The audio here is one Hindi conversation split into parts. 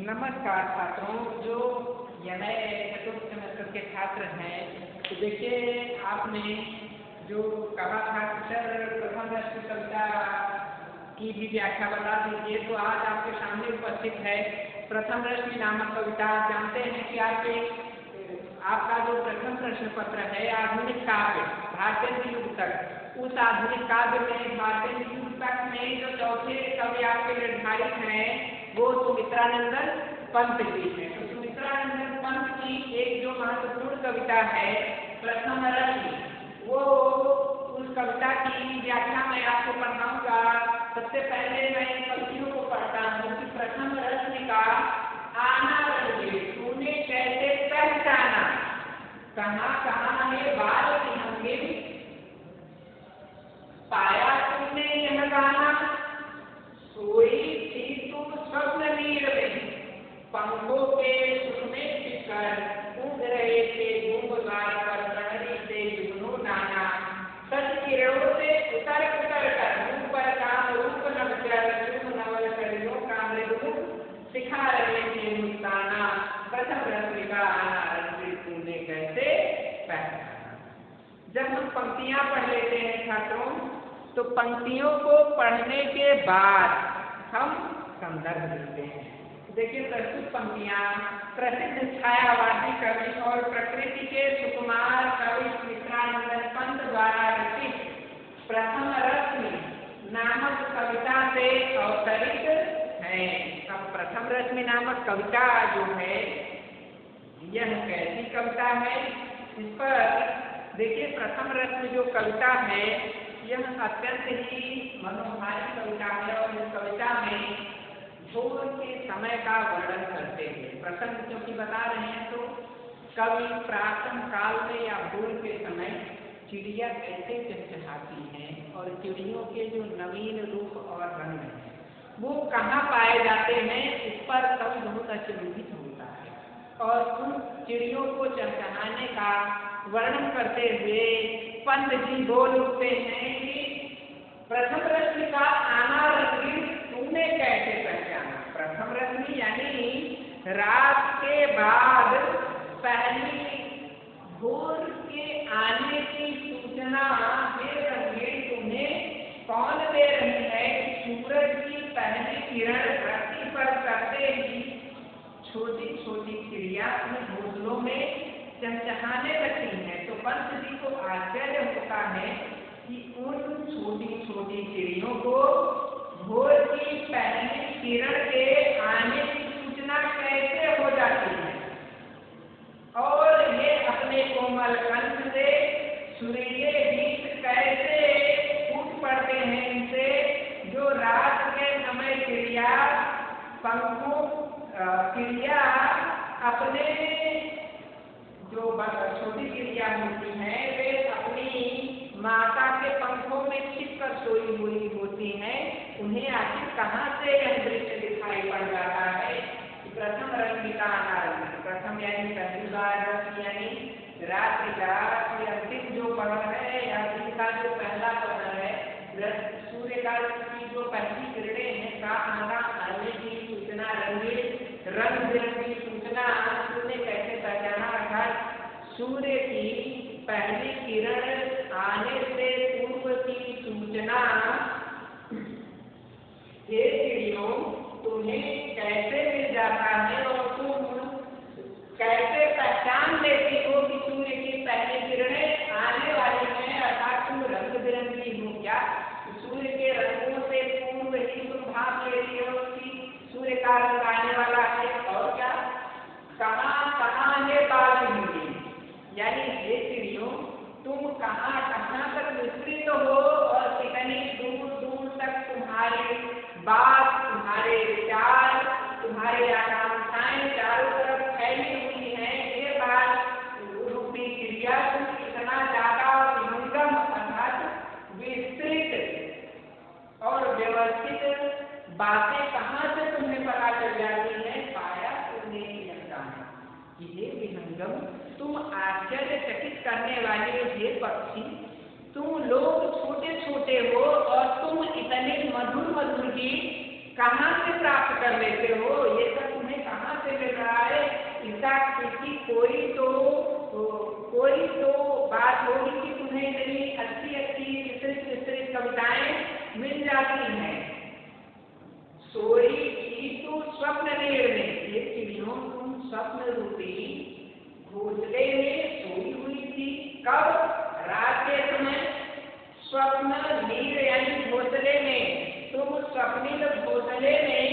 नमस्कार छात्रों, जो नए चतुर्थ सेमेस्टर के छात्र हैं, तो देखिए आपने जो कहा था कि सर प्रथम रश्मि कविता की भी व्याख्या बता दीजिए। तो आज आपके सामने उपस्थित है प्रथम रश्मि नामक कविता। आप जानते हैं कि आपका जो प्रथम प्रश्न पत्र है आधुनिक काव्य भारतेंदु युग तक, उस आधुनिक काव्य में भारतेंदु युग तक में जो चौथे कवि आपके निर्धारित हैं वो सुमित्रानंदन पंत जी है। तो सुमित्रानंदन पंत की एक जो महत्वपूर्ण कविता है प्रथम रश्मि, वो उस कविता की व्याख्या मैं आपको पढ़ाऊंगा। सबसे पहले मैं इन पंक्तियों को पढ़ता हूँ कि प्रथम रश्मि का आना रंगे तूने कैसे पहचाना, कहाँ कहाँ है बाल विहंगे, पाया तुमने यह गाना, सोई थी तुम स्वप्न नीर में, पंखों के सुर में टिकर कूद रहे थे गुंबद्वार पर प्रहरी से जुगनू नाना, सच किरणों से उतर उतर कर मुंह पर काम रूप नवचर चुम नवल करियों का मृदु सिखा रहे थे मुस्काना, प्रथम रश्मि का आना रंगे तूने कैसे पहचाना। जब हम पंक्तियां पढ़ लेते हैं छात्रों, तो पंक्तियों को पढ़ने के बाद हम संदर्भ देते हैं। देखिए प्रस्तुत पंक्तियां प्रसिद्ध छायावादी कवि और प्रकृति के सुकुमार कवि सुमित्रानंदन पंत द्वारा रचित प्रथम रश्मि नामक कविता से अवतरित है। अब प्रथम रश्मि नामक कविता जो है यह कैसी कविता है, इस पर देखिए प्रथम रश्मि जो कविता है यह अत्यंत ही मनोहारी कविता है और इस कविता में भोर के समय का वर्णन करते हैं। प्रसंग क्योंकि बता रहे हैं तो कवि प्राचीन काल में या भोर के समय चिड़िया कैसे चहचहाती हैं और चिड़ियों के जो नवीन रूप और रंग हैं वो कहाँ पाए जाते हैं, इस पर कवि बहुत अचंभित होता है और उन चिड़ियों को चहचहाने का वर्णन करते हुए पंत जी बोल उठते हैं कि प्रथम रश्मि का आना रंगी तूने कैसे पहचाना। प्रथम रश्मि यानी रात के बाद पहली भोर के आने की सूचना हे रंगीन तुम्हें कौन दे रही है। सूरज की पहली किरण धरती पर करते ही छोटी छोटी चिड़िया अपने घोंसलों में चहचहाने लगती है। तो पंत जी को आश्चर्य होता है कि उन छोटी छोटी चिड़ियों को भोर की पहली किरण के आने की सूचना कैसे हो जाती है और ये अपने कोमल कंठ से सुरीले गीत कैसे फूट पड़ते हैं इनसे, जो रात के समय चिड़िया अपने जो छोटी चिड़िया होती हैं वे अपनी माता के पंखों में छिपकर सोई हुई होती हैं। उन्हें आखिर कहाँ से यह दृश्य दिखाई पड़ जाता है। प्रथम रश्मि का आना, प्रथम यानी पहली बार, रश्मि यानी रात्रि का, अंतिम जो पहर है या दिन का जो पहला पहर है, सूर्य का की जो पहली किरणें हैं का आना आने की सूचना रंग बिरंगी सूचना तूने कैसे पहचाना। अर्थात सूर्य की पहली किरण आने से पूर्व की सूचना हे चिड़ियों तुम्हें कैसे मिल जाता है और तुम कैसे पहचान लेती हो कि सूर्य की पहली किरणें आने वाली हैं। अर्थात तुम रंग बिरंगी हो क्या, सूर्य के रंगों से पूर्व ही तुम भाप ले रही हो कि सूर्य का रंग आने वाला है। और क्या, कहाँ कहाँ है बाल विहंगे, यानी हे चिड़ियों तुम कहाँ कहाँ तक विस्तृत हो और कितनी दूर दूर तक तुम्हारी बात, तुम्हारे विचार, तुम्हारी आकांक्षाएं चारों तरफ फैली हुई हैं। ये बात रूपी चिड़िया तुम इतना ज्यादा विहंगम अर्थात विस्तृत और व्यवस्थित बातें कहाँ से तुम्हें पता चल जाती है। पाया तुमने ये विहंगम, तुम आश्चर्यचकित करने वाले हे पक्षी, तुम लोग छोटे छोटे हो और तुम इतने मधुर मधुर गीत कहाँ से प्राप्त कर लेते हो, ये सब तुम्हें कहाँ से मिल रहा है, ऐसा किसी कोई तो बात होगी कि तुम्हें इतनी अच्छी अच्छी विस्तृत कविताएं मिल जाती हैं। सोई थी तो स्वप्न में, ये चिड़ियों तुम स्वप्न रूपी घोंसले में सोई हुई थी। कब? रात के समय। स्वप्न नीर यानी घोंसले में, तुम स्वप्निल घोंसले में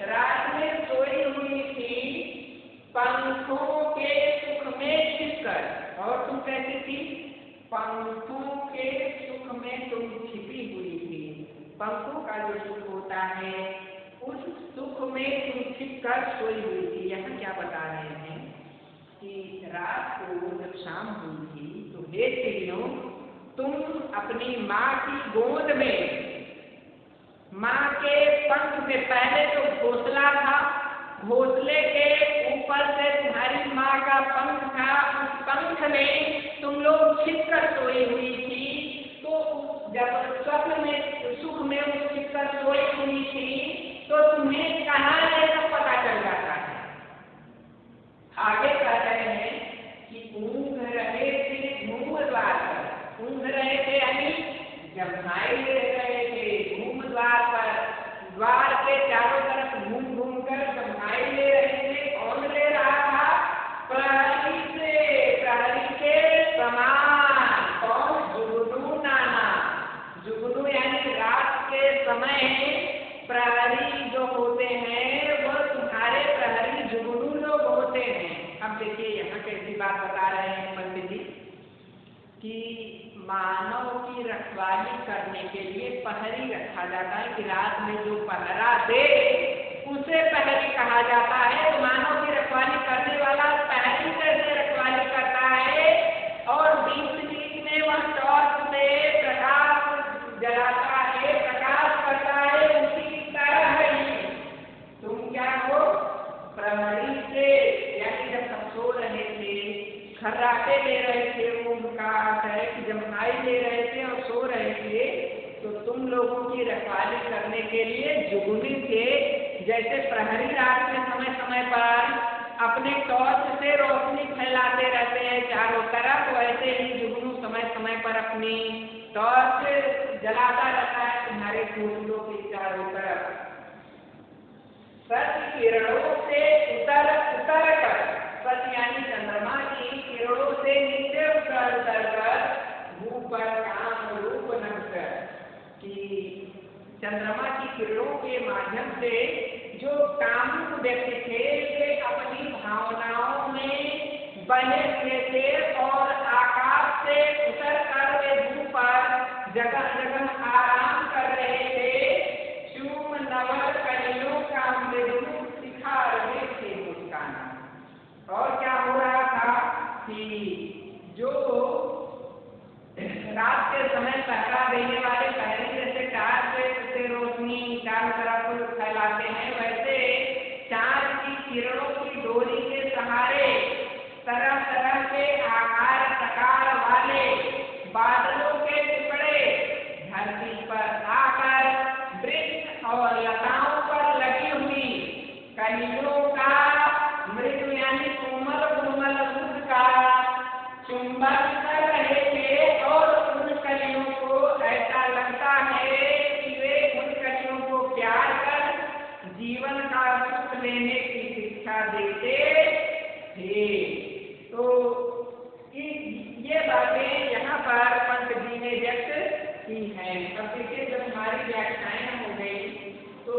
रात में सोई हुई थी, पंखों के सुख में छिपकर। और तुम कैसी थी? पंखों के सुख में तुम छिपी हुई थी। पंखों का जो सुख होता है उस सुख में तुम छिपकर सोई हुई थी। यहाँ क्या बता रहे हैं कि रात को जब शाम हुई थी तो हे चिड़ियों, तुम अपनी माँ की गोद में, माँ के पंख में, पहले तो घोंसला था, घोंसले के ऊपर से तुम्हारी माँ का पंख था, उस पंख में तुम लोग छिपकर सोई हुई थी। तो जब स्वप्न में सुख में उस छिपकर सोई हुई थी तो तुम्हें कहाँ ये सब पता चल जाता है। आगे कह रहे हैं कि ऊँघ रहे थे घूम द्वार पर, ऊँघ रहे थे यानी जम्हाई ले रहे थे घूम द्वार पर, द्वार के चारों तरफ घूम घूम कर जम्हाई ले रहे थे। कौन ले रहा था? प्रहरी के समान। कौन? जुगनू नाना। जुगनू यानी रात के समय प्रहरी जो होते हैं वो तुम्हारे प्रहरी जुगनू लोग होते हैं। अब देखिए यहाँ कैसी बात बता रहे हैं पंडित जी कि मानव की रखवाली करने के लिए प्रहरी रखा जाता है कि रात में जो पहरा दे उसे प्रहरी कहा जाता है। तो मानव की रखवाली करने वाला प्रहरी कैसे रखवाली करता है? और बीच बीच में वह टॉर्च से प्रकाश जलाता है, प्रकाश करता है, उसी तरह ही तुम क्या हो? प्रहरी से, यानी जब सब सो रहे थे, खर्राटे ले रहे थे, उनका है कि जम्हाई ले रहे थे और सो रहे थे, तो तुम लोगों की रखवाली करने के लिए जुगनी थे। जैसे प्रहरी रात के समय समय पर अपने टॉर्च से रोशनी फैलाते रहते हैं चारों तरफ, वैसे ही जुगनू समय समय पर अपनी टॉर्च जलाता रहता है तुम्हारे घोंसलों के चारों तरफ। सच किरणों से उतर कर, सच यानी चंद्रमा की किरणों से नीचे उतर कर मुंह पर काम रूप नमकर, कि चंद्रमा की किरणों के माध्यम से जो कामुक व्यक्ति थे वे अपनी भावनाओं में बने हुए थे और आकाश से उतर कर वे मुंह पर जगह जगह आराम कर रहे थे। चूम नवल कलियों का मृदु सिखा रहे थे मुस्काना। और क्या हो रहा था कि जो रात के समय पहरा देने वाले पहरे जैसे टार्च से रोशनी चारों तरफ फैलाते हैं, वैसे चांद की किरणों की डोरी के सहारे तरह तरह के आकार प्रकार वाले बादलों के टुकड़े धरती पर आकर वृक्ष और लताओं पर लगी हुई कलियों का मृदु यानी कोमल कोमल दूध का चुंबन कर रहे थे। और उन कलियों को ऐसा लगता है कि वे उन कलियों को प्यार कर जीवन का सुख लेने की शिक्षा देते थे। तो ये बातें यहाँ पर पंत जी ने व्यक्त की हैं। अब देखिए जब हमारी व्याख्याएं हो गई तो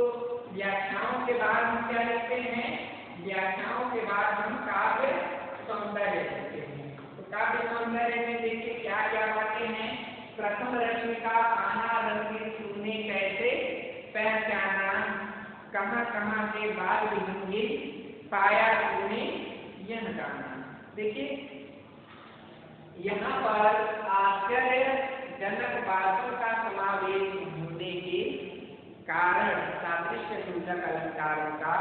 व्याख्याओं के बाद हम क्या लिखते हैं? व्याख्याओं के बाद हम काव्य सौंदर्य लिखते हैं। तो काव्य सौंदर्य में देखिए क्या क्या बातें हैं। प्रथम रश्मिका आना रंगीन सुनने कैसे पहचाना, कहाँ कहाँ से बाल विहंगी पाया तूने यह गाना। देखिए यहाँ पर आश्चर्यजनक बातों का समावेश होने के कारण सादृश्य सूचक अलंकारों का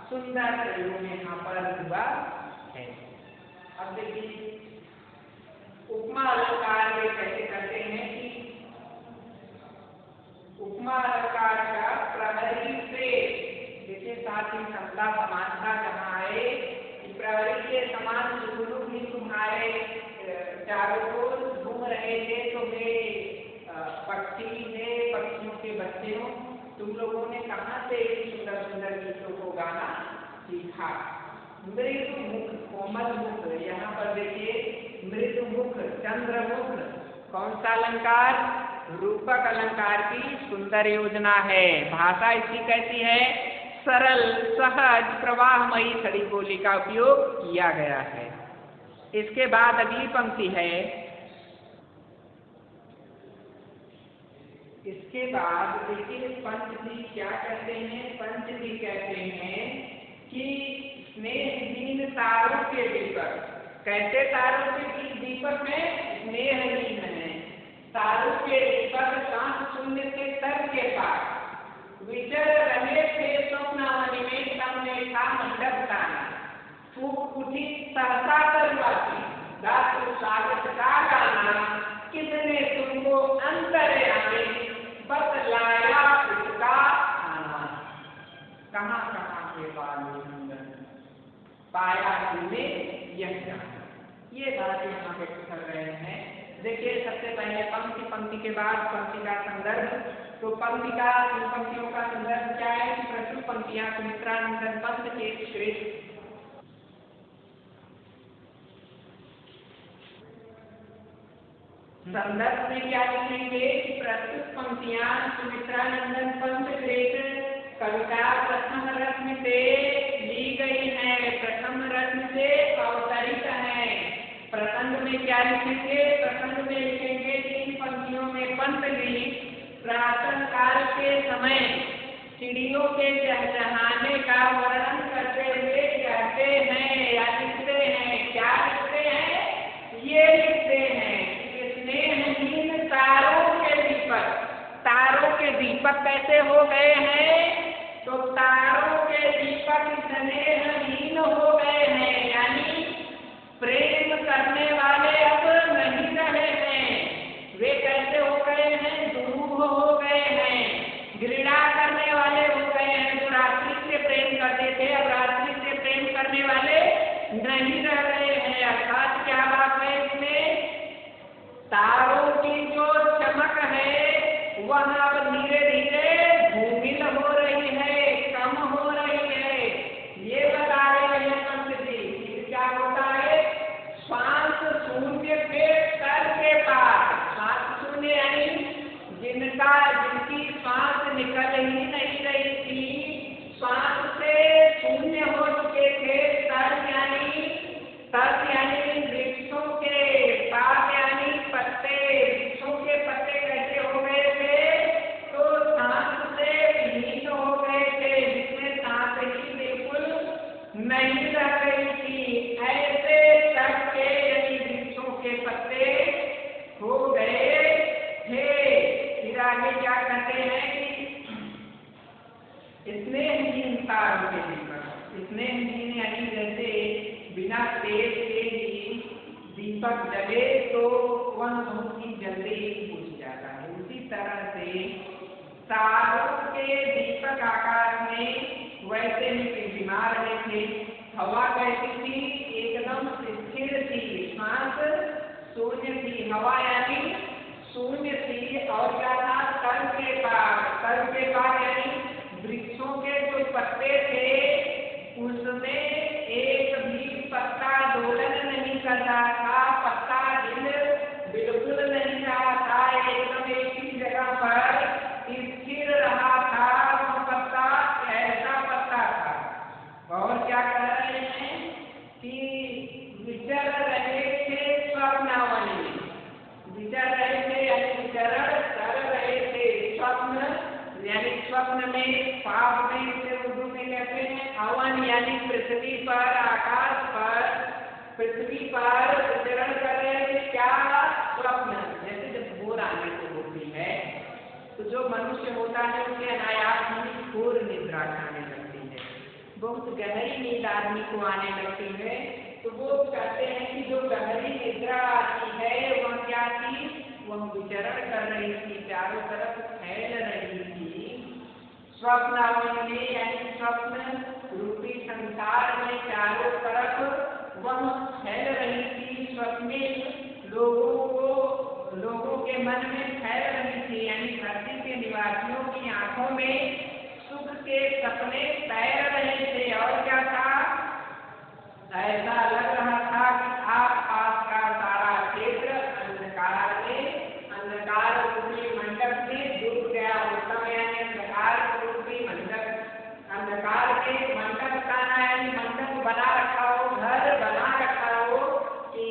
सुंदर प्रयोग यहाँ पर हुआ है। अब देखिए उपमा अलंकार में कैसे करते हैं कि उपमा अलंकार का प्रहरी से, देखिए साथ ही समता समानता जहाँ आए है कि प्रहरी के समान जुगनू भी तुम्हारे चारों ओर घूम रहे थे, तो वे पक्षी है, पक्षियों के बच्चे हो, तुम लोगों ने कहाँ से सुंदर सुंदर गीतों को गाना सीखा। मृदु मुख कोमल मुख, यहाँ पर देखिए मृदु मुख चंद्रमुख, कौन सा अलंकार? रूपक अलंकार की सुंदर योजना है। भाषा इसकी कैसी है? सरल सहज प्रवाहमयी खड़ी बोली का उपयोग किया गया है। इसके बाद अगली पंक्ति है, इसके बाद देखिए पंच जी क्या कहते हैं। पंच जी कहते हैं कि स्नेहहीन तारों के दीपक, कैसे तारों के दीपक में? स्नेहहीन है। तारों के दीपक शांत शून्य के तर के पास विचर रहे थे स्वप्नावनी में, तमने था मंडप ताना, फूक उठी सहसा तरुआती, रात्रि स्वागत का गाना, किसने तुमको अंतरे आने बतलाया उसका आना। कहाँ कहाँ के बालू पाया तुमने यह जाना। ये बात यहाँ पे कर रहे हैं। देखिए सबसे पहले पंक्ति के बाद पंक्ति का संदर्भ। तो पंक्ति का, इन पंक्तियों का संदर्भ क्या है? प्रस्तुत पंक्तियां सुमित्रानंदन पंत के श्रेष्ठ संदर्भ में क्या लिखेंगे? प्रस्तुत पंक्तियां सुमित्रानंदन पंत श्रेष्ठ कविता प्रथम रत्न से ली गई है, प्रथम रत्न से अवतरित है। प्रसंग में क्या लिखेंगे? प्रसंग में लिखेंगे कि इन पंक्तियों में पंत जी प्रातः काल के समय चिड़ियों के चहचहाने का वर्णन करते हुए कहते हैं या लिखते हैं। क्या लिखते हैं? ये लिखते हैं कि स्नेहहीन तारों के दीपक, तारों के दीपक कैसे हो गए हैं? तो तारों के दीपक स्नेहहीन हो गए हैं, यानी प्रेम करने वाले अब नहीं रहे हैं। वे कैसे हो गए हैं? दुरूह हो गए हैं, घृणा करने वाले हो गए हैं। जो रात्रि से प्रेम करते थे अब रात्रि से प्रेम करने वाले नहीं रह रहे हैं। अर्थात क्या बात है इसमें? तारों की जो चमक है वह अब धीरे धीरे धूमिल हो रही है, कम हो रही है। ये बता रहे हैं पंत जी। क्या होता है? श्वास शून्य के स्तर के पास, श्वास शून्य यानी जिनकी श्वास निकल ही नहीं रही थी, श्वास से शून्य हो चुके थे। स्तर यानी वृक्षों के पात यानी पत्ते, वृक्षों के पत्ते कैसे हो गए थे? तो सांस से विलीन हो गए थे, जिसमें सांस ही बिल्कुल नहीं रह रही थी। ऐसे तक के यानी वृक्षों के पत्ते हो गए थे। फिर आगे क्या कहते हैं कि स्नेहहीन तारों के दीपक, स्नेहहीन यानी जैसे बिना तेल के ही दीपक जले तो वह बहुत ही जल्दी बुझ जाता है। उसी तरह से तारों के दीपक आकाश में वैसे ही टिमटिमा रहे थे। हवा कैसी थी? एकदम स्थिर थी, श्वास शून्य थी। हवा यानी शून्य थी। और क्या था? तल के पार यानी वृक्षों के जो पत्ते थे उसमें एक भी पत्ता दोलन नहीं कर रहा था, पत्ता हिल बिल्कुल नहीं रहा था, एकदम एक ही जगह पर स्थिर रहा था। वो पत्ता ऐसा पत्ता था। और क्या कह रहे हैं कि विचर रहे थे स्वप्नावनी में, विचर रहे थे यानी विचरण कर रहे थे। स्वप्न यानी स्वप्न में, पाप में, इसे उर्दू में कहते हैं अवन, यानी पृथ्वी पर, आकाश पर, पृथ्वी पर विचरण कर रहे थे। क्या? स्वप्न। जैसे जब भोर आने को होती है तो जो मनुष्य होता है उसे अनायास ही घोर निद्रा आने लगती है, बहुत गहरी नींद आदमी को आने लगती है। तो वो कहते हैं कि जो गहरी निद्रा आती है वह क्या थी? वह विचरण कर रही थी, चारों तरफ फैल रही थी। स्वप्नावनी में यानी स्वप्न रूपी संसार में चारों तरफ वह फैल रही थी, स्वप्निल लोगों के मन में फैल रही थी, यानी धरती के निवासियों की आंखों में सुख के सपने तैर रहे थे। और क्या था, ऐसा लग रहा था कि आसपास का सारा क्षेत्र अंधकार रूपी मंडप में डूब गया हो। समय यानी अंधकार रूपी मंडप, अंधकार के मंडप का यानी मंडप बना रखा हो, घर बना रखा हो कि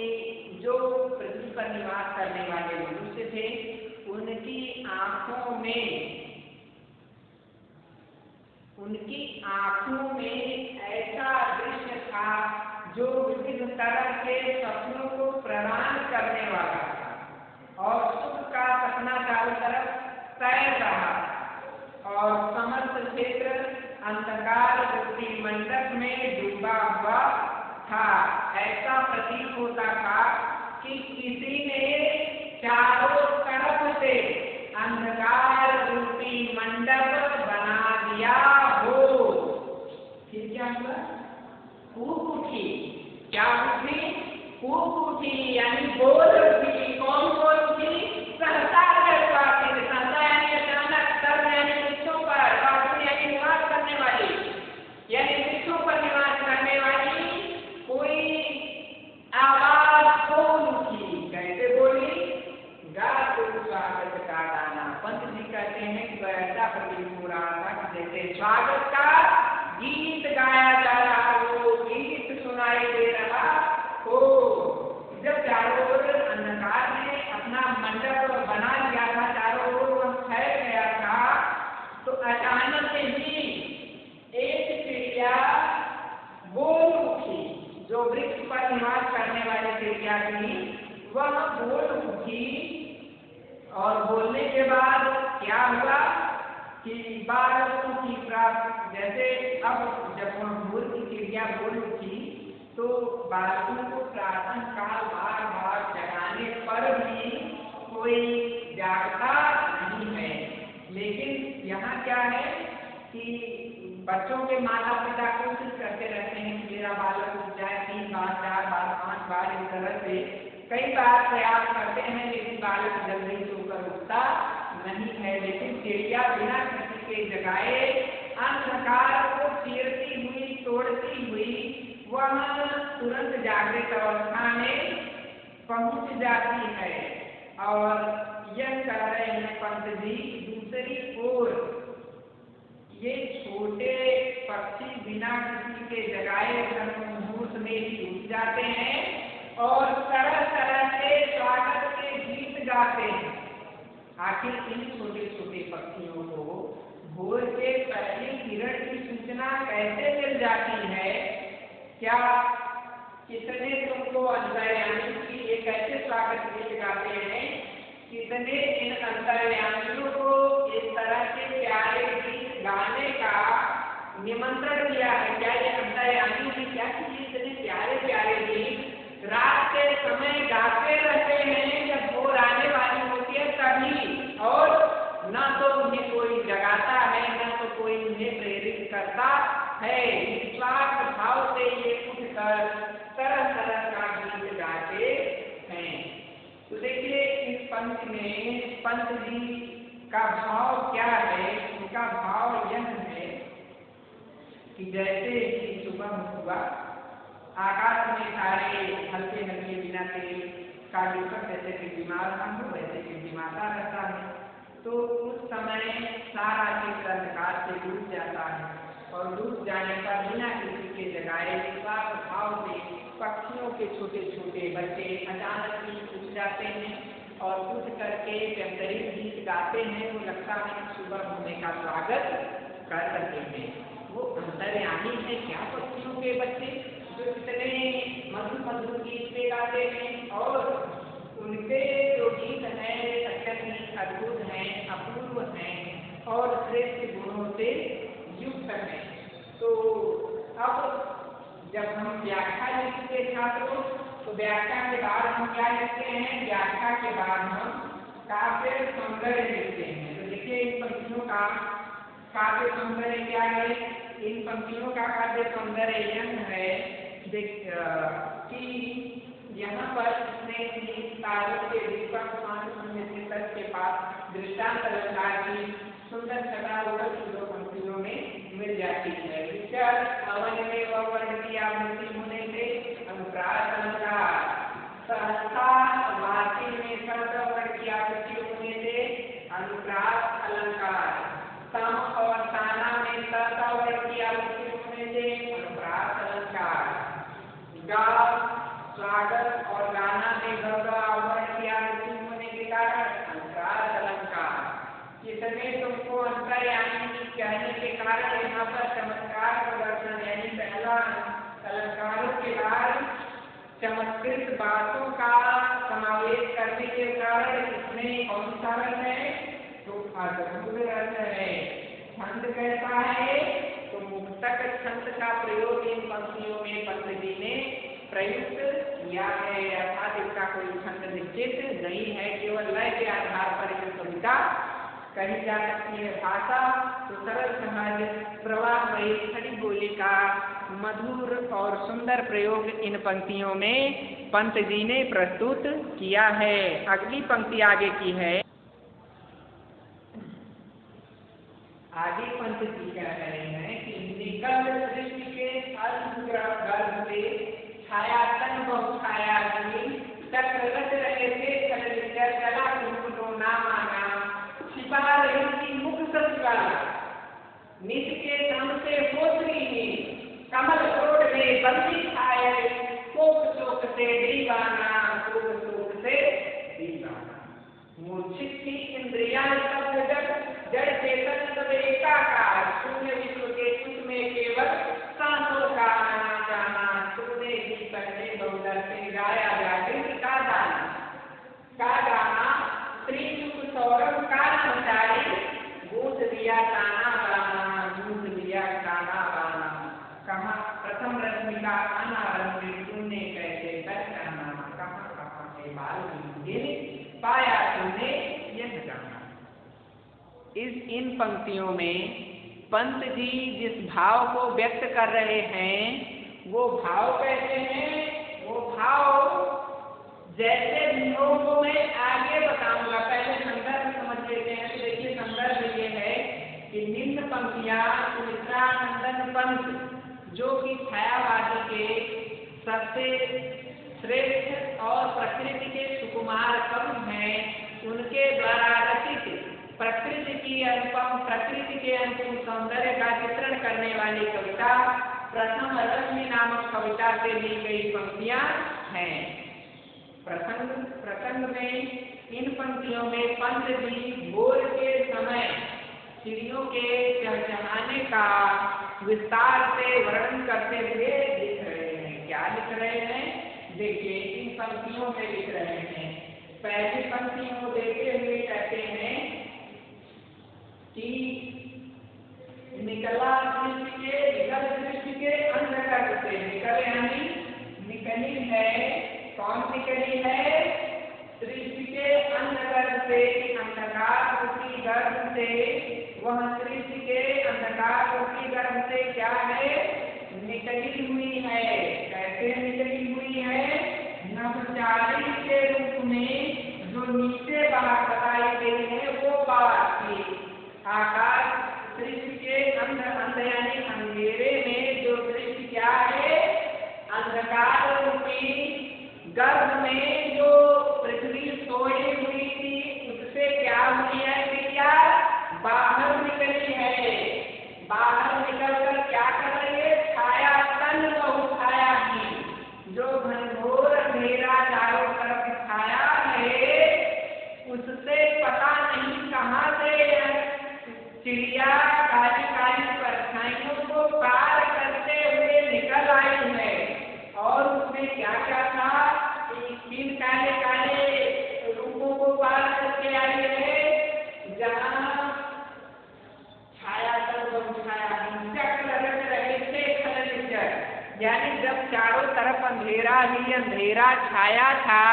जो पृथ्वी पर निवास करने वाले मनुष्य थे उनकी आंखों में ऐसा दृश्य था जो विभिन्न तरह के सपनों को प्रदान करने वाला था और सुख का सपना चारों तरफ तैर रहा और समस्त क्षेत्र अंधकार रूपी मंडप में डूबा हुआ था। ऐसा प्रतीत होता था कि किसी ने चारों तरफ से अंधकार रूपी मंडप बना दिया हो। फिर क्या हुआ, कूक उठी। क्या उठी, कूक उठी यानी बोल उठी। कौन बोल उठी, सहसा सहसा यानी अचानक, सर्व यानी वृक्षों पर, वासु यानी निवास करने वाली, यानी वृक्षों पर निवास करने वाली कोई आवाज बोल उठी। कैसे बोली, गा तो स्वागत का गाना। पंत जी कहते हैं कि ऐसा प्रतीत हो रहा था कि जैसे स्वागत का गीत गाया जा रहा हो, गीत सुनाई दे रहा हो। जब चारों ओर अंधकार ने अपना मंडप बना लिया था, चारों ओर वह फैल गया था, तो अचानक ही एक चिड़िया बोल उठी। जो वृक्ष पर निवास करने वाली चिड़िया थी वह बोल उठी और बोलने के बाद क्या हुआ कि बालकों की प्राप्त, जैसे अब जब वह भोर की चिड़िया बोल उठी तो बालकों को प्रातः काल बार बार जगाने पर भी कोई जागता नहीं है। लेकिन यहाँ क्या है कि बच्चों के माता पिता कोशिश करते रहते हैं कि मेरा बालक उठ जाए, 3 बार 4 बार 5 बार, इस तरह से कई बार प्रयास करते हैं, लेकिन बालक जल्दी सोकर उठता नहीं है। लेकिन चिड़िया बिना किसी के जगाए अंधकार को चीरती हुई, तोड़ती हुई वह तुरंत जागृत अवस्था में पहुंच जाती है। और यह कह रहे हैं पंत जी, दूसरी ओर ये छोटे पक्षी बिना किसी के जगाए मुहूर्त में ही उठ जाते हैं और तरह तरह के स्वागत के गीत गाते हैं। आखिर इन छोटे छोटे पक्षियों को भोर के पहली किरण की सूचना कैसे मिल जाती है? क्या कितने तुमको अंतर्यामी की ये कैसे स्वागत गीत गाते हैं? कितने इन अंतर्यामियों को इस तरह के प्यारे गीत गाने का निमंत्रण दिया है? क्या ये अंतर्यामी ने क्या कि इतने प्यारे प्यारे गीत रात के समय गाते रहते हैं जब भोर आने वाली होती है तभी, और न तो उन्हें कोई जगाता है न तो कोई उन्हें प्रेरित करता है। निस्वार्थ भाव से ये उठकर तरह तरह का गीत गाते हैं। तो देखिए इस पंथ में पंत जी का भाव क्या है? उनका भाव यह है कि जैसे कि सुबह हुआ, आकाश में सारे हल्के हल्के बिना तेल का दीपक जैसे टिमटिमार हो वैसे टिमटिमाता रहता है। तो उस समय सारा क्षेत्र अंधकार से डूब जाता है और डूब जाने पर बिना किसी के जगाए स्वार्थ भाव से पक्षियों के छोटे छोटे बच्चे अचानक ही उठ जाते हैं और उठ करके जब गरीब गीत गाते हैं वो लगता है कि सुबह होने का स्वागत कर रहे हैं। वो अंतर्यामी है क्या पक्षियों के बच्चे जो इतने मधुर मधुर गीत गाते हैं और उनके जो गीत हैं अत्यंत अद्भुत हैं, अपूर्व हैं और श्रेष्ठ गुणों से युक्त हैं। तो अब जब हम व्याख्या लिखते हैं छात्रों, तो व्याख्या के बाद हम क्या लिखते हैं? व्याख्या के बाद हम काव्य सौंदर्य लिखते हैं। तो देखिए इन पंक्तियों का काव्य सौंदर्य क्या है? इन पंक्तियों का काव्य सौंदर्य यह है कि यहाँ पर इसने तारों के दीपक के पास दृष्टांत अलंकार की सुंदर छटा ऊपर की दो पंक्तियों में मिल जाती है। विचार अवन में वर्ण की आवृत्ति होने से अनुप्रास अलंकार, सहसा वाची में शब्द वर्ण की आवृत्ति होने से अनुप्रास अलंकार, सम और साना में सहसा वर्ण की आवृत्ति होने से अनुप्रास अलंकार, गा स्वागत और गाना में वर्ण की आवृत्ति होने के कारण अनुप्रास अलंकार। इसमें तुमको अंतर्यामी कहने के कारण यहाँ पर चमत्कार प्रदर्शन यानी पहला अलंकारों के बाद चमत्कृत बातों का समावेश करने के कारण इसमें कौन सा रस है? तो अद्भुत रस है। छंद कैसा है? तो मुक्तक छंद का प्रयोग इन पंक्तियों में पंत जी ने प्रयुक्त किया है, अर्थात इसका कोई छंद निश्चित नहीं है, केवल लय के आधार पर यह कविता कही जा सकती है। भाषा तो सरल सहज प्रवाहमयी खड़ी बोली का मधुर और सुंदर प्रयोग इन पंक्तियों में पंत जी ने प्रस्तुत किया है। अगली पंक्ति आगे की है। आगे पंत जी कह रहे हैं कि निकल सृष्टि के गर्भ से छाया तन बहु छाया चक्र रच रहे थे चला तुमको ना माना छिपा रही थी मुख सचिवाला निज के धन से होत्री कमल रोड में बंदी खाए कोक शोक से दीवाना कोक शोक से दीवाना मूर्छित थी इंद्रियां सब जड़ चेतन सब एकाकार शून्य विश्व के कुछ में केवल सांसों का आना जाना तूने भी पहले बहुदर से गाया जाकर का गाना त्रियुग सौरभ का संचारी गूंज दिया ताना बाना गूंज दिया ताना बाना कहाँ प्रथम रश्मिका अनारंभ तूने कैसे दर्शाना कहाँ कहाँ से बाल गिर पाया तूने यह जाना। इन पंक्तियों में पंत जी जिस भाव को व्यक्त कर रहे हैं वो भाव कैसे हैं? वो भाव जैसे लोगों में आगे बताऊंगा, पहले संदर्भ समझ लेते हैं। तो देखिए संदर्भ ये है कि निम्न पंक्तियां सुमित्रानंदन पंत जो कि छायावादी के सबसे श्रेष्ठ और प्रकृति के सुकुमार कवि हैं, उनके द्वारा रचित प्रकृति के अंतिम सौंदर्य का चित्रण करने वाली कविता प्रथम रश्मि नामक कविता से ली गई पंक्तियां हैं। प्रसंग में इन पंक्तियों में पंत जी भोर के समय चिड़ियों के चहचहाने का विस्तार से वर्णन करते हुए लिख रहे हैं। क्या लिख रहे हैं? देखिए इन पंक्तियों में लिख रहे हैं। पहली पंक्ति को देते हुए कहते हैं कि निकला सृष्टि के अंधकार से निकल यानी निकली है। कौन निकली है? सृष्टि के अंधकार से, अंधकार रूपी गर्भ से। वह सृष्टि के अंधकार रूपी गर्भ से क्या है? निकली हुई है। कैसे निकली हुई है? नवचारी के रूप में जो नीचे बाहर बताई गई है वो बात की। आकाश सृष्टि के अंध यानी अंधेरे में जो सृष्टि क्या है? अंधकार रूपी गर्भ में जो पृथ्वी सोई हुई थी उससे क्या हुई है? क्या बाहर निकली है। बाहर निकलकर क्या कर रही है? छाया तन बहु छाया की जो घनघोर अंधेरा चारों तरफ छाया है उससे पता नहीं कहाँ से चिड़िया काली काली परछाइयों को पार करते हुए निकल आई है। और उसमें क्या क्या था? तीन काले काले रूपों को पार करके आई है। जहाँ छाया चक्र रच रहे थे खलनिचर, यानी जब चारों तरफ अंधेरा ही अंधेरा छाया था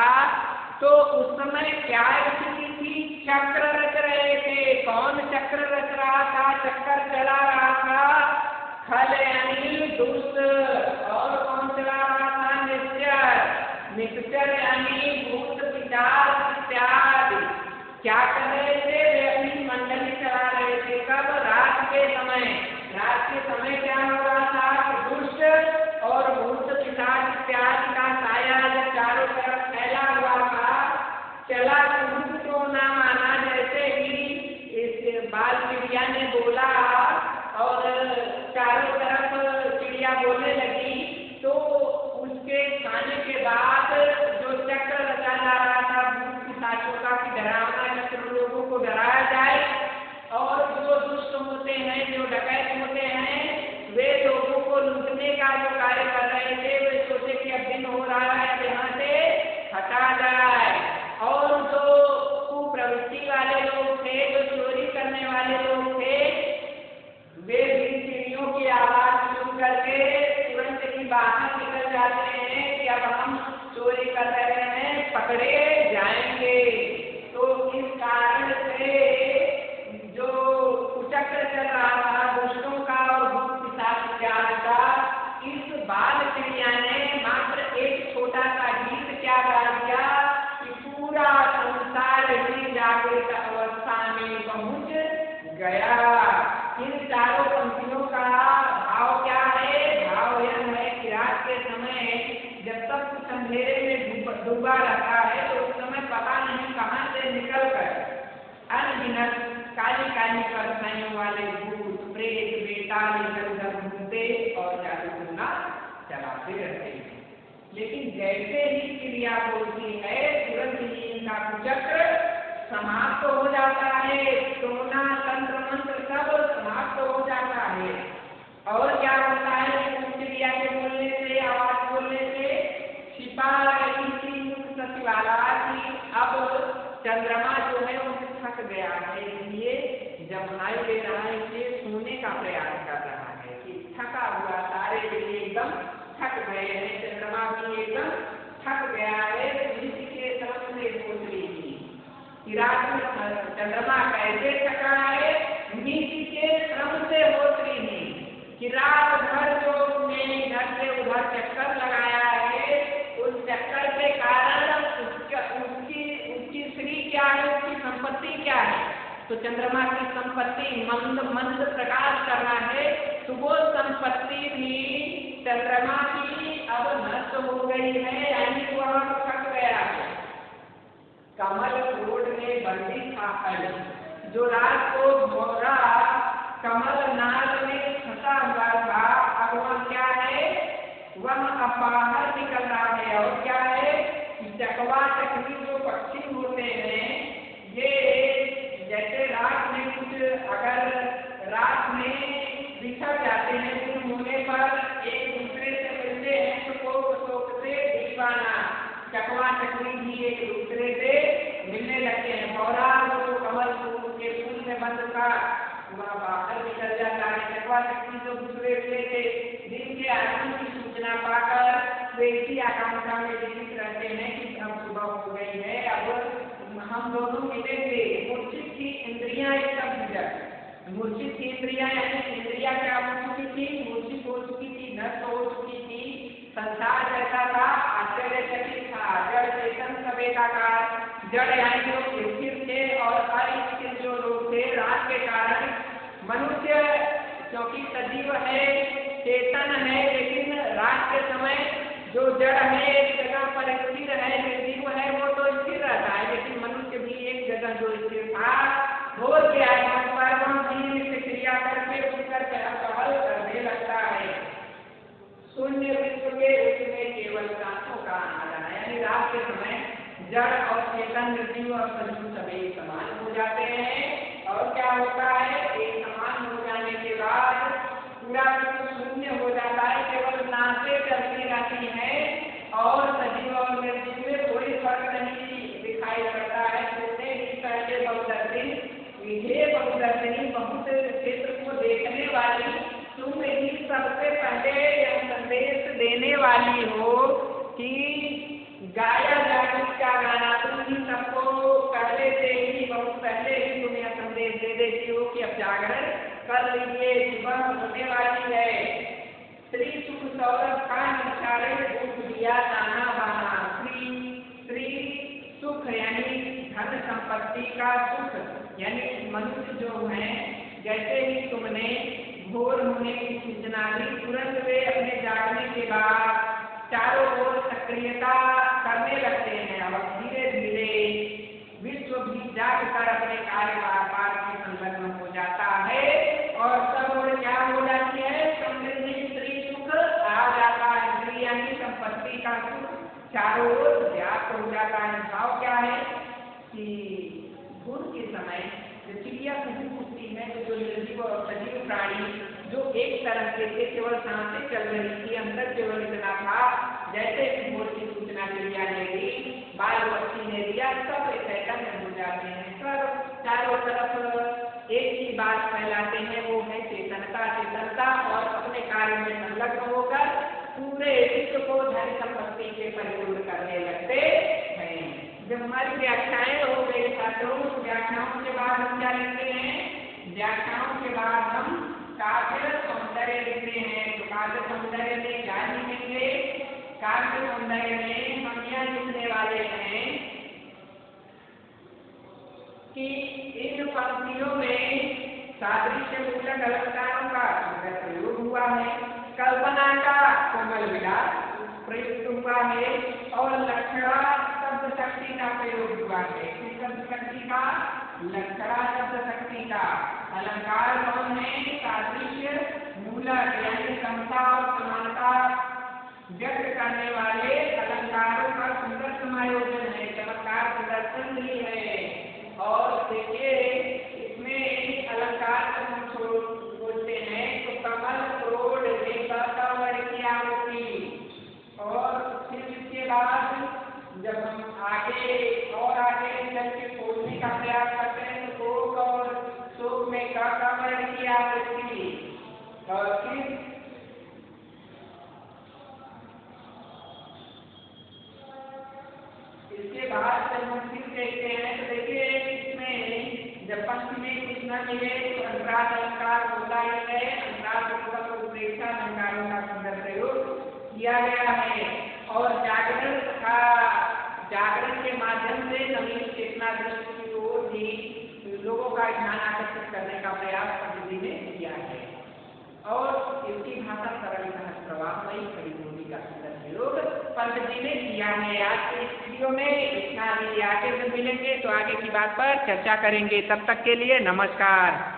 तो उस समय क्या स्थिति थी? चक्र रच रहे थे। कौन चक्र रच रहा था? चक्कर चला रहा था खल यानी दुष्ट, और कौन चला रहा था? निश्चर। निश्चर यानी भूत पिशाच इत्यादि। क्या कर रहे थे? वे अपनी मंडली चला रहे थे। कब? रात के समय। रात के समय क्या हो रहा था कि दुष्ट और भूत पिशाच इत्यादि का साया जब चारों तरफ फैला हुआ था, चला तो ना माना। जैसे ही इस बाल चिड़िया ने बोला और चारों तरफ चिड़िया बोलने लगी, तो उसके खाने के बाद जो चक्र रचा जा रहा था भूत पिशाचों का कि डरावना चक्र लोगों को डराया जाए, और जो दुष्ट होते हैं, जो डकैत होते हैं, वे लोगों को लूटने का जो कार्य कर रहे थे, वे सोचे कि अब दिन हो रहा है, अब यहाँ से हटा जाए। और जो कुप्रवृत्ति वाले लोग थे, जो चोरी करने वाले लोग थे, वे भी चिड़ियों की आवाज सुन करके तुरंत ही बाहर निकल जाते हैं कि अब हम चोरी कर रहे हैं, पकड़े जाएंगे। तो इस कारण से जो कुचक्र चल रहा था दुष्टों का और भूत पिशाच इत्यादि का, इस बाल चिड़िया ने मात्र एक छोटा सा गीत क्या गा दिया कि पूरा संसार ही जागृत अवस्था में पहुंच गया। इन चारों पंक्तियों का भाव क्या है? भाव यह है कि रात के समय जब तक कुछ अंधेरे में डूबा रहता है, तो उस समय पता नहीं कहां से निकल कर अनगिनत काली काली परछाइयों वाले भूत प्रेत बेताल इधर उधर घूमते और जादू टोना चलाते रहते हैं। लेकिन जैसे ही क्रिया बोलती है, तुरंत ही इनका कुचक्र समाप्त हो जाता है। टोना तंत्र मंत्र सब समाप्त हो जाता है। और क्या होता है? क्रिया के बोलने से, आवाज बोलने से छिपा रही थी मुख सचिवाला की अब चंद्रमा जो है वो थक गया है, इसलिए जमुनाई ले रहा है, इसलिए सोने का प्रयास कर रहा है कि थका हुआ सारे लिए एकदम थक गए हैं। चंद्रमा भी एकदम थक गया है। नीति के तरफ से सोच रही थी कि रात में चंद्रमा कैसे थका है? नीति के श्रम से होत रही थी कि रात भर जो उसने इधर से उधर चक्कर लगाया है, उस चक्कर के कारण उसकी श्री क्या है, उसकी संपत्ति क्या है? तो चंद्रमा की संपत्ति मंद मंद प्रकाश करना है, तो वो संपत्ति भी चंद्रमा की अब नष्ट हो गई है, यानी वह थक गया है। कमल कोड में बंदी था हल, जो रात को भोरा कमल नाग में फंसा हुआ था, अब वह क्या है? वह अपाहर निकल रहा है। और क्या है? चकवा चकवी जो पक्षी होते हैं, ये जैसे रात में कुछ अगर रात में बिछड़ जाते हैं, गुम होने पर एक दूसरे से मिलते हैं, तो शोक से दीवाना चकवा चकवी भी एक दूसरे से मिलने लगते हैं। भौरा जो कमल फूल के फूल में बंद था, वह बाहर निकल जाता है। चकवा चकवी जो दूसरे से दिन के आगमन की सूचना पाकर वे इसी आकांक्षा में जीवित रहते हैं कि अब सुबह हो गई है, अब हम दोनों मिलेंगे। मूर्छित की इंद्रियां एकदम भीतर, मूर्छित की इंद्रियां यानी इंद्रिया क्या हो चुकी थी? मूर्छित हो चुकी थी, नष्ट हो चुकी थी। संसार जैसा था, आश्चर्यचकित था, जड़ चेतन सब एकाकार। जड़ यानी लोग स्थिर थे और अस्थिर जो लोग थे, रात के कारण मनुष्य क्योंकि सजीव है, चेतन है, लेकिन रात के समय जो जड़ है एक जगह पर स्थिर है, निर्जीव है, वो तो स्थिर रहता है, लेकिन मनुष्य भी एक जगह जो स्थिर था, भोर के आगमन पर वह धीरे क्रिया करके उठकर चहल करने लगता है। शून्य विश्व के उसमें केवल सांसों का आना है, यानी रात के समय जड़ और चेतन, निर्जीव और सजीव सभी समान हो जाते हैं। और क्या होता है? एक समान हो जाने के बाद पूरा विश्व शून्य हो जाता है, केवल नाचे चलती रहती है और सजीव और निर्जीव में कोई फर्क नहीं दिखाई पड़ता है। तुमने ही पहले बहुदर्शनी, विधेय बहुदर्शनी, बहुत क्षेत्र को देखने वाली, तुम ही सबसे पहले यह संदेश देने वाली हो कि गाया जाए क्या गाना। तुम ही सबको पहले से ही, बहुत पहले ही तुम यह संदेश दे देती हो कि अब जागरण कर लीजिए, सुबह होने वाली है। श्री सुख सौरभ का निचारे दुख दिया नाना बहाना। श्री सुख यानी धन संपत्ति का सुख, यानी मनुष्य जो है, जैसे ही तुमने भोर होने की सूचना दी, तुरंत वे अपने जागने के बाद चारों ओर सक्रियता करने लगते हैं। अब धीरे धीरे विश्व भी जागकर अपने कार्य में संलग्न हो जाता है और सब और क्या हो जाती है, समृद्धि स्त्री सुख आ जाता है। स्त्री यानी संपत्ति का सुख चारों ओर व्याप्त हो जाता है। भाव क्या है कि भोर के समय जो चिड़िया कहीं उठती है, तो जो निर्जीव और सजीव प्राणी जो एक तरह से केवल सांसें चल रही थी, अंदर केवल इतना था, जैसे भोर की सूचना चिड़िया ने दी, बाल पक्षी ने दिया, सब चैतन्य हो जाते हैं। सब चारों तरफ एक ही बात फैलाते हैं, वो है चेतनता। चेतनता और अपने कार्य में संलग्न होकर पूरे विश्व को धन संपत्ति से परिपूर्ण करने लगते हैं। जब हमारी व्याख्याएं हो गई छात्रों, व्याख्याओं के बाद हम क्या लिखते हैं? व्याख्याओं के बाद हम काव्य सौंदर्य लिखते हैं। तो काव्य सौंदर्य में क्या लिखेंगे? काव्य सौंदर्य में हम यह लिखने वाले हैं कि इन पंक्तियों में सादृश्य मूलक अलंकारों का प्रयोग हुआ है, कल्पना का कोमल विलास प्रयुक्त हुआ है और लक्षणा शब्द शक्ति का प्रयोग हुआ है। किस शब्द शक्ति का? लक्षणा शब्द शक्ति का। अलंकार कौन है? सादृश्य मूलक यानी समता और समानता व्यक्त करने वाले अलंकारों का सुंदर समायोजन है, चमत्कार प्रदर्शन भी है। और देखिए इसमें अलंकार को हम बोलते हैं तो कमल क्रोध रेखा की आवृत्ति, और फिर इसके बाद जब हम आगे चल के खोजने का प्रयास करते हैं तो शोक और शोक में कमल की आवृत्ति, और फिर इसके बाद जब हम फिर देखते हैं तो देखिए इसमें जब पंक्ति में कुछ न मिले तो अंतराल अलंकार होता ही है। अंतराल उत्प्रेक्षा अलंकारों का सुंदर प्रयोग किया गया है और जागरण के माध्यम से नवीन चेतना दृष्टि की ओर भी लोगों का ध्यान आकर्षित करने का प्रयास पंडित ने किया है। और इसकी भाषा सरल सहज प्रवाहमयी खड़ी बोली का सुंदर प्रयोग पंडित जी ने किया है। आज के इस वीडियो में इतना ही। आगे जब मिलेंगे तो आगे की बात पर चर्चा करेंगे। तब तक के लिए नमस्कार।